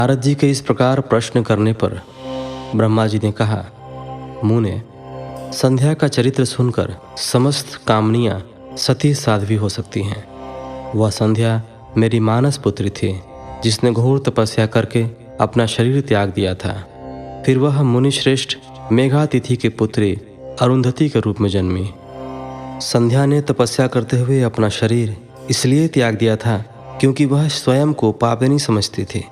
नारद जी के इस प्रकार प्रश्न करने पर ब्रह्मा जी ने कहा, मुने, संध्या का चरित्र सुनकर समस्त कामनियां सती साध्वी हो सकती हैं। वह संध्या मेरी मानस पुत्री थी, जिसने घोर तपस्या करके अपना शरीर त्याग दिया था। फिर वह मुनिश्रेष्ठ मेघातिथि की पुत्री अरुंधति के रूप में जन्मी। संध्या ने तपस्या करते हुए अपना शरीर इसलिए त्याग दिया था क्योंकि वह स्वयं को पापिनी समझती थी।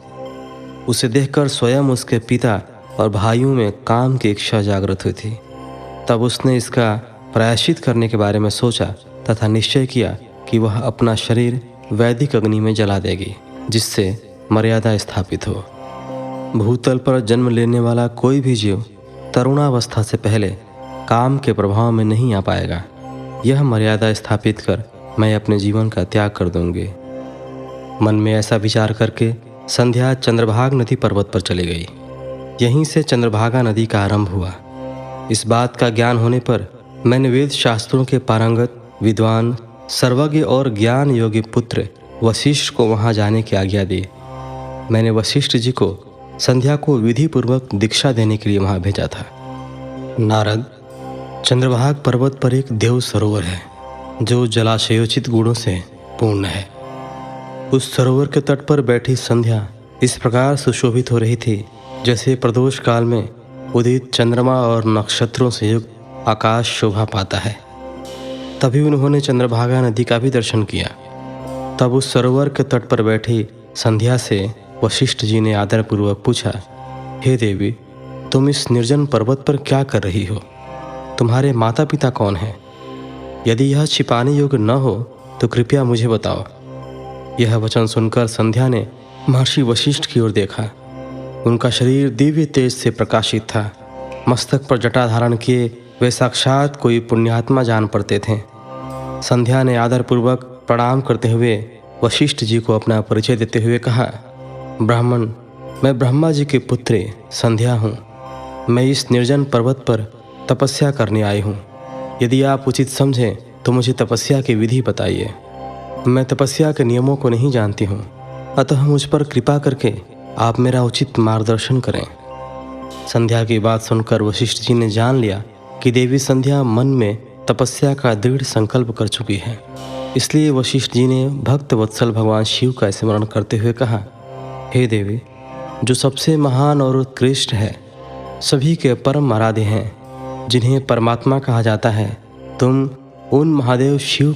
उसे देखकर स्वयं उसके पिता और भाइयों में काम की इच्छा जागृत हुई थी। तब उसने इसका प्रायश्चित करने के बारे में सोचा तथा निश्चय किया कि वह अपना शरीर वैदिक अग्नि में जला देगी, जिससे मर्यादा स्थापित हो। भूतल पर जन्म लेने वाला कोई भी जीव तरुणावस्था से पहले काम के प्रभाव में नहीं आ पाएगा। यह मर्यादा स्थापित कर मैं अपने जीवन का त्याग कर दूंगी। मन में ऐसा विचार करके संध्या चंद्रभाग नदी पर्वत पर चली गई। यहीं से चंद्रभागा नदी का आरंभ हुआ। इस बात का ज्ञान होने पर मैंने वेद शास्त्रों के पारंगत विद्वान, सर्वज्ञ और ज्ञान योगी पुत्र वशिष्ठ को वहां जाने की आज्ञा दी। मैंने वशिष्ठ जी को संध्या को विधि पूर्वक दीक्षा देने के लिए वहां भेजा था। नारद, चंद्रभाग पर्वत पर एक देव सरोवर है जो जलाशयोचित गुणों से पूर्ण है। उस सरोवर के तट पर बैठी संध्या इस प्रकार सुशोभित हो रही थी जैसे प्रदोष काल में उदित चंद्रमा और नक्षत्रों से युक्त आकाश शोभा पाता है। तभी उन्होंने चंद्रभागा नदी का भी दर्शन किया। तब उस सरोवर के तट पर बैठी संध्या से वशिष्ठ जी ने आदरपूर्वक पूछा, हे देवी, तुम इस निर्जन पर्वत पर क्या कर रही हो? तुम्हारे माता पिता कौन हैं? यदि यह छिपाने योग्य न हो तो कृपया मुझे बताओ। यह वचन सुनकर संध्या ने महर्षि वशिष्ठ की ओर देखा। उनका शरीर दिव्य तेज से प्रकाशित था। मस्तक पर जटा धारण किए वे साक्षात कोई पुण्यात्मा जान पड़ते थे। संध्या ने आदरपूर्वक प्रणाम करते हुए वशिष्ठ जी को अपना परिचय देते हुए कहा, ब्राह्मण, मैं ब्रह्मा जी की पुत्री संध्या हूँ। मैं इस निर्जन पर्वत पर तपस्या करने आई हूँ। यदि आप उचित समझें तो मुझे तपस्या की विधि बताइए। मैं तपस्या के नियमों को नहीं जानती हूँ, अतः मुझ पर कृपा करके आप मेरा उचित मार्गदर्शन करें। संध्या की बात सुनकर वशिष्ठ जी ने जान लिया कि देवी संध्या मन में तपस्या का दृढ़ संकल्प कर चुकी है। इसलिए वशिष्ठ जी ने भक्त वत्सल भगवान शिव का स्मरण करते हुए कहा, हे देवी, जो सबसे महान और उत्कृष्ट है, सभी के परम आराध्य हैं, जिन्हें परमात्मा कहा जाता है, तुम उन महादेव शिव